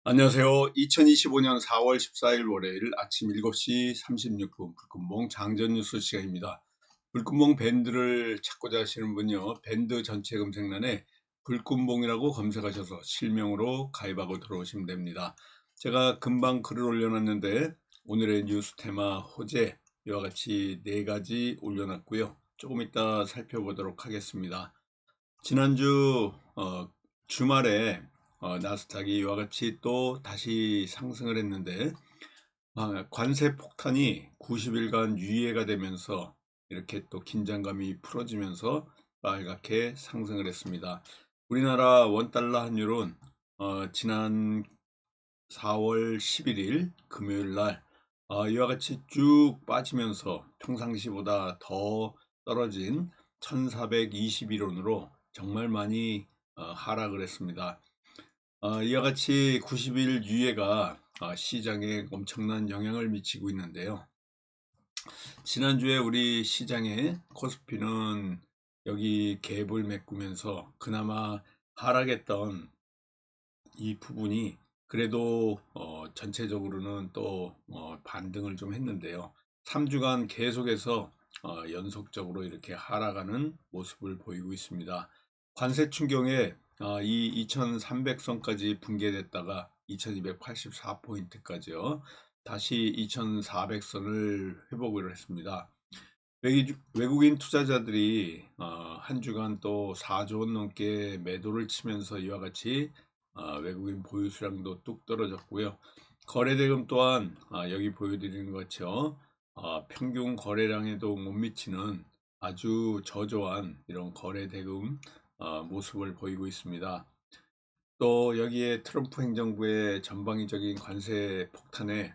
안녕하세요. 2025년 4월 14일 월요일 아침 7시 36분 불금몽 장전 뉴스 시간입니다. 불금몽 밴드를 찾고자 하시는 분요, 밴드 전체 검색란에 불금몽이라고 검색하셔서 실명으로 가입하고 들어오시면 됩니다. 제가 금방 글을 올려놨는데 오늘의 뉴스 테마 호재 이와 같이 4가지 올려놨고요. 조금 이따 살펴보도록 하겠습니다. 지난주 주말에 나스닥이 이와 같이 또 다시 상승을 했는데, 관세 폭탄이 90일간 유예가 되면서 이렇게 또 긴장감이 풀어지면서 빨갛게 상승을 했습니다. 우리나라 원달러 환율은 지난 4월 11일 금요일 날 이와 같이 쭉 빠지면서 평상시보다 더 떨어진 1421원으로 정말 많이 하락을 했습니다. 이와 같이 90일 유예가 시장에 엄청난 영향을 미치고 있는데요. 지난주에 우리 시장에 코스피는 여기 갭을 메꾸면서 그나마 하락했던 이 부분이 그래도 전체적으로는 또 반등을 좀 했는데요. 3주간 계속해서 연속적으로 이렇게 하락하는 모습을 보이고 있습니다. 관세 충격에 이 2300선까지 붕괴됐다가 2284포인트까지요. 다시 2400선을 회복을 했습니다. 외국인 투자자들이 한 주간 또 4조 원 넘게 매도를 치면서 이와 같이 외국인 보유 수량도 뚝 떨어졌고요. 거래대금 또한 여기 보여드리는 것처럼 평균 거래량에도 못 미치는 아주 저조한 이런 거래대금 모습을 보이고 있습니다. 또 여기에 트럼프 행정부의 전방위적인 관세 폭탄에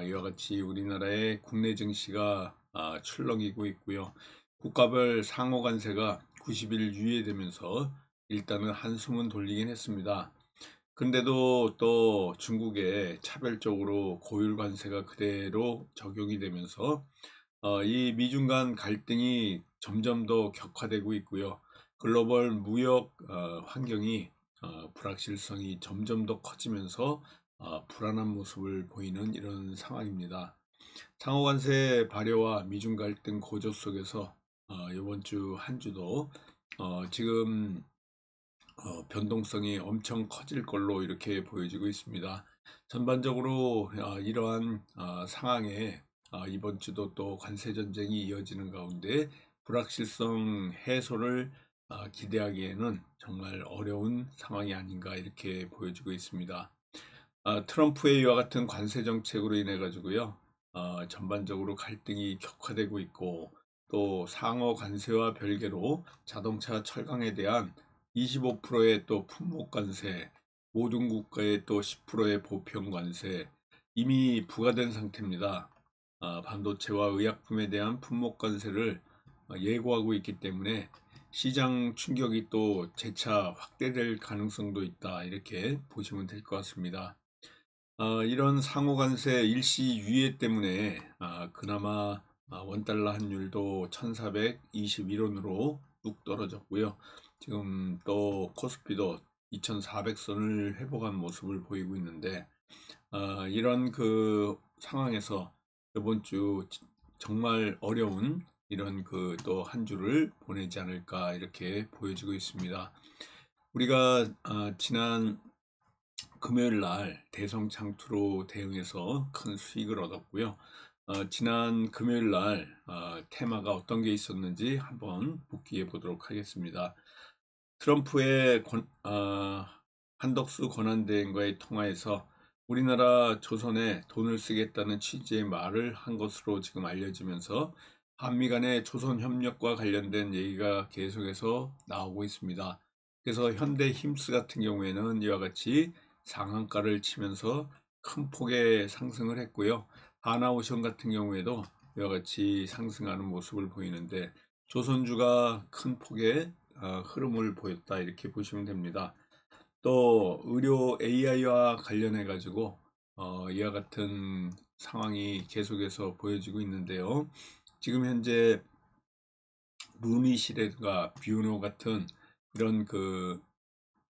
이와 같이 우리나라의 국내 증시가 출렁이고 있고요. 국가별 상호 관세가 90일 유예되면서 일단은 한숨은 돌리긴 했습니다. 근데도 또 중국에 차별적으로 고율 관세가 그대로 적용이 되면서 이 미중 간 갈등이 점점 더 격화되고 있고요. 글로벌 무역 환경이 불확실성이 점점 더 커지면서 불안한 모습을 보이는 이런 상황입니다. 상호관세 발효와 미중 갈등 고조 속에서 이번 주 한 주도 지금 변동성이 엄청 커질 걸로 이렇게 보여지고 있습니다. 전반적으로 이러한 상황에 이번 주도 또 관세 전쟁이 이어지는 가운데 불확실성 해소를 기대하기에는 정말 어려운 상황이 아닌가 이렇게 보여지고 있습니다. 트럼프의 이와 같은 관세 정책으로 인해 가지고요, 전반적으로 갈등이 격화되고 있고, 또 상어 관세와 별개로 자동차 철강에 대한 25%의 또 품목 관세, 모든 국가의 또 10%의 보편 관세 이미 부과된 상태입니다. 반도체와 의약품에 대한 품목 관세를 예고하고 있기 때문에 시장 충격이 또 재차 확대될 가능성도 있다 이렇게 보시면 될 것 같습니다. 이런 상호 관세 일시 유예 때문에 그나마 원달러 환율도 1421원으로 뚝 떨어졌고요. 지금 또 코스피도 2400선을 회복한 모습을 보이고 있는데, 이런 그 상황에서 이번 주 정말 어려운 이런 그 또 한 주를 보내지 않을까 이렇게 보여지고 있습니다. 우리가 지난 금요일 날 대성 장투로 대응해서 큰 수익을 얻었고요. 지난 금요일 날 테마가 어떤 게 있었는지 한번 복귀해 보도록 하겠습니다. 트럼프의 한덕수 권한대행과의 통화에서 우리나라 조선에 돈을 쓰겠다는 취지의 말을 한 것으로 지금 알려지면서 한미 간의 조선 협력과 관련된 얘기가 계속해서 나오고 있습니다. 그래서 현대 힘스 같은 경우에는 이와 같이 상한가를 치면서 큰 폭의 상승을 했고요. 하나오션 같은 경우에도 이와 같이 상승하는 모습을 보이는데, 조선주가 큰 폭의 흐름을 보였다 이렇게 보시면 됩니다. 또 의료 AI와 관련해 가지고 이와 같은 상황이 계속해서 보여지고 있는데요. 지금 현재 루니시대가 뷰노 같은 이런 그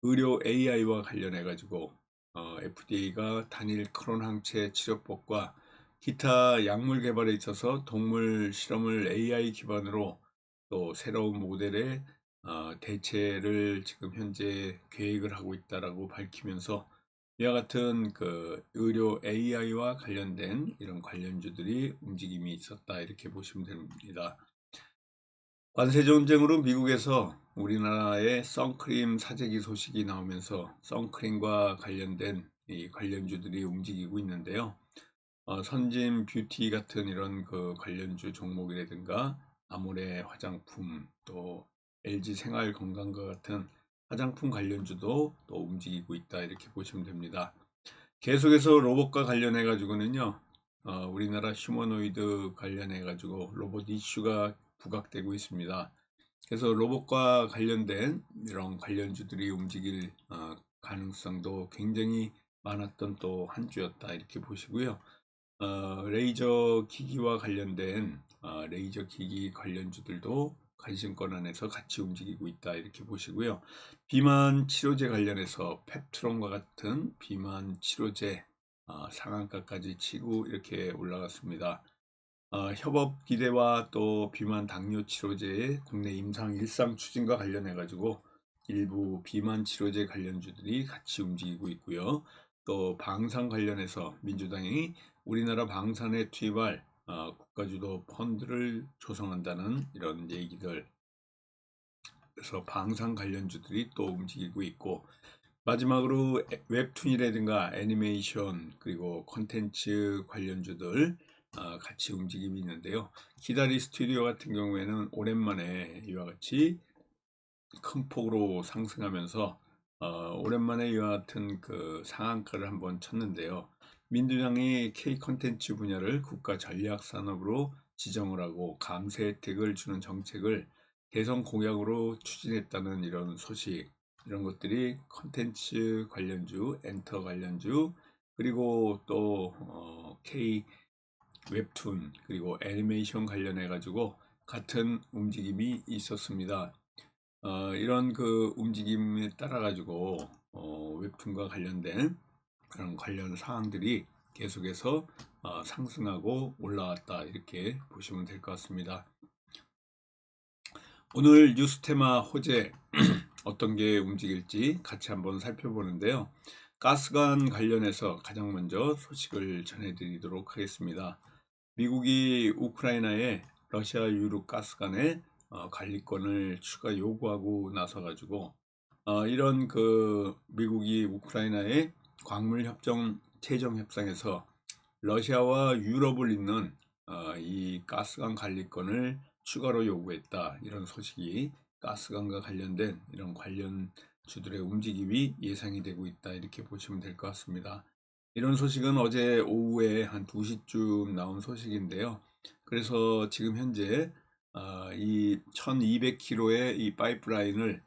의료 AI와 관련해 가지고 FDA가 단일 크론 항체 치료법과 기타 약물 개발에 있어서 동물 실험을 AI 기반으로 또 새로운 모델의 대체를 지금 현재 계획을 하고 있다라고 밝히면서 이와 같은 그 의료 AI와 관련된 이런 관련주들이 움직임이 있었다 이렇게 보시면 됩니다. 관세 전쟁으로 미국에서 우리나라의 선크림 사재기 소식이 나오면서 선크림과 관련된 이 관련주들이 움직이고 있는데요. 선진 뷰티 같은 이런 그 관련주 종목이라든가 아모레 화장품 또 LG 생활 건강과 같은 화장품 관련주도 또 움직이고 있다 이렇게 보시면 됩니다. 계속해서 로봇과 관련해 가지고는요. 우리나라 휴머노이드 관련해 가지고 로봇 이슈가 부각되고 있습니다. 그래서 로봇과 관련된 이런 관련주들이 움직일 가능성도 굉장히 많았던 또 한 주였다 이렇게 보시고요. 레이저 기기와 관련된 레이저 기기 관련주들도 관심권 안에서 같이 움직이고 있다 이렇게 보시고요. 비만 치료제 관련해서 펩트론과 같은 비만 치료제 상한가까지 치고 이렇게 올라갔습니다. 협업 기대와 또 비만 당뇨 치료제의 국내 임상 일상 추진과 관련해 가지고 일부 비만 치료제 관련주들이 같이 움직이고 있고요. 또 방산 관련해서 민주당이 우리나라 방산에 투입할 국가주도 펀드를 조성한다는 이런 얘기들, 그래서 방산 관련주들이 또 움직이고 있고, 마지막으로 웹툰이라든가 애니메이션 그리고 콘텐츠 관련주들 같이 움직임이 있는데요. 키다리 스튜디오 같은 경우에는 오랜만에 이와 같이 큰 폭으로 상승하면서 오랜만에 이와 같은 그 상한가를 한번 쳤는데요. 민주당이 K 콘텐츠 분야를 국가 전략 산업으로 지정을 하고 감세 혜택을 주는 정책을 대선 공약으로 추진했다는 이런 소식, 이런 것들이 콘텐츠 관련주, 엔터 관련주, 그리고 또 K 웹툰 그리고 애니메이션 관련해 가지고 같은 움직임이 있었습니다. 이런 그 움직임에 따라 가지고 웹툰과 관련된 그런 관련 사항들이 계속해서 상승하고 올라왔다 이렇게 보시면 될 것 같습니다. 오늘 뉴스 테마 호재 어떤 게 움직일지 같이 한번 살펴보는데요. 가스관 관련해서 가장 먼저 소식을 전해드리도록 하겠습니다. 미국이 우크라이나에 러시아 유럽 가스관의 관리권을 추가 요구하고 나서 가지고 이런 그 미국이 우크라이나의 광물 협정 최종 협상에서 러시아와 유럽을 잇는 이 가스관 관리권을 추가로 요구했다. 이런 소식이 가스관과 관련된 이런 관련주들의 움직임이 예상이 되고 있다. 이렇게 보시면 될 것 같습니다. 이런 소식은 어제 오후에 한 2시쯤 나온 소식인데요. 그래서 지금 현재 이 1200km의 이 파이프라인을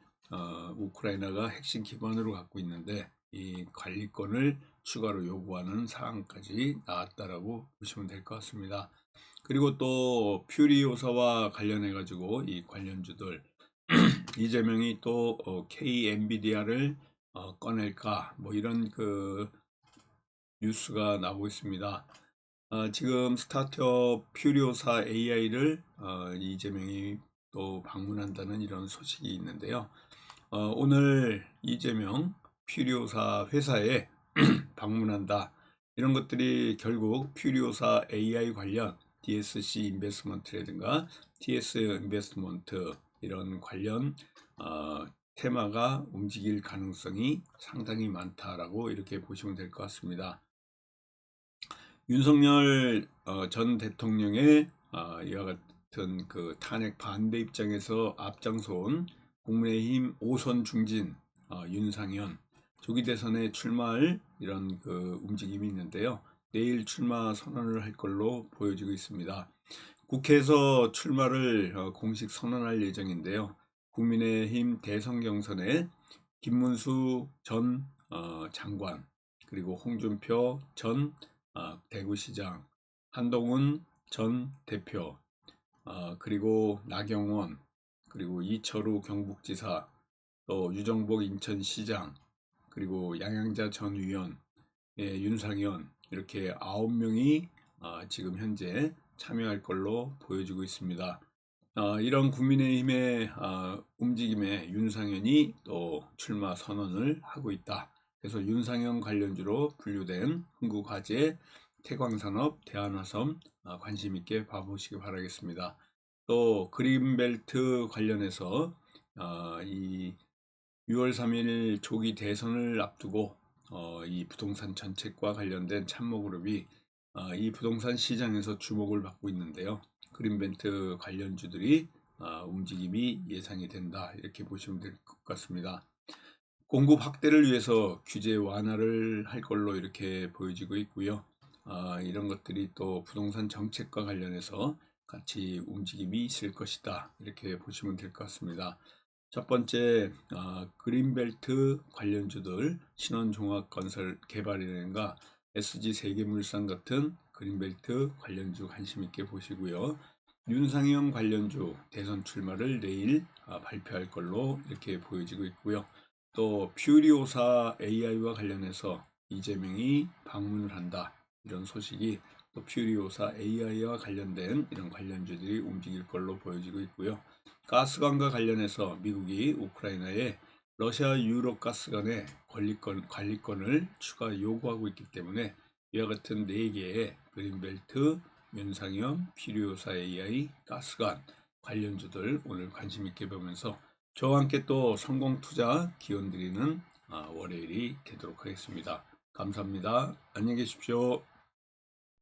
우크라이나가 핵심 기반으로 갖고 있는데 이 관리권을 추가로 요구하는 사항까지 나왔다라고 보시면 될 것 같습니다. 그리고 또 퓨리오사와 관련해 가지고 이 관련주들 이재명이 또 KNVIDIA를 꺼낼까 뭐 이런 그 뉴스가 나오고 있습니다. 지금 스타트업 퓨리오사 AI를 이재명이 또 방문한다는 이런 소식이 있는데요. 오늘 이재명 퓨리오사 회사에 방문한다. 이런 것들이 결국 퓨리오사 AI 관련 DSC 인베스트먼트라든가 TS 인베스트먼트 이런 관련 테마가 움직일 가능성이 상당히 많다라고 이렇게 보시면 될 것 같습니다. 윤석열 전 대통령의 이와 같은 그 탄핵 반대 입장에서 앞장서온 국민의힘 5선 중진 윤상현 조기 대선에 출마할 이런 그 움직임이 있는데요. 내일 출마 선언을 할 걸로 보여지고 있습니다. 국회에서 출마를 공식 선언할 예정인데요. 국민의힘 대선 경선에 김문수 전 장관 그리고 홍준표 전 대구시장, 한동훈 전 대표, 그리고 나경원, 그리고 이철우 경북지사, 또 유정복 인천시장, 그리고 양양자 전 의원, 윤상현 이렇게 9명이 지금 현재 참여할 걸로 보여지고 있습니다. 이런 국민의힘의 움직임에 윤상현이 또 출마 선언을 하고 있다. 그래서 윤상현 관련주로 분류된 흥국화재, 태광산업, 대한화섬 관심 있게 봐보시기 바라겠습니다. 또 그린벨트 관련해서 이 6월 3일 조기 대선을 앞두고 이 부동산 정책과 관련된 참모그룹이 이 부동산 시장에서 주목을 받고 있는데요. 그린벨트 관련주들이 움직임이 예상이 된다. 이렇게 보시면 될 것 같습니다. 공급 확대를 위해서 규제 완화를 할 걸로 이렇게 보여지고 있고요. 이런 것들이 또 부동산 정책과 관련해서 같이 움직임이 있을 것이다. 이렇게 보시면 될 것 같습니다. 첫 번째, 그린벨트 관련주들, 신원종합건설 개발이라든가 SG세계물산 같은 그린벨트 관련주 관심 있게 보시고요. 윤상현 관련주 대선 출마를 내일 발표할 걸로 이렇게 보여지고 있고요. 또 퓨리오사 AI와 관련해서 이재명이 방문을 한다. 이런 소식이 또 퓨리오사 AI와 관련된 이런 관련주들이 움직일 걸로 보여지고 있고요. 가스관과 관련해서 미국이 우크라이나에 러시아 유럽 가스관의 관리권을 추가 요구하고 있기 때문에 이와 같은 4개의 그린벨트, 윤상현, 퓨리오사 AI, 가스관 관련주들 오늘 관심 있게 보면서 저와 함께 또 성공투자 기원 드리는 월요일이 되도록 하겠습니다. 감사합니다. 안녕히 계십시오.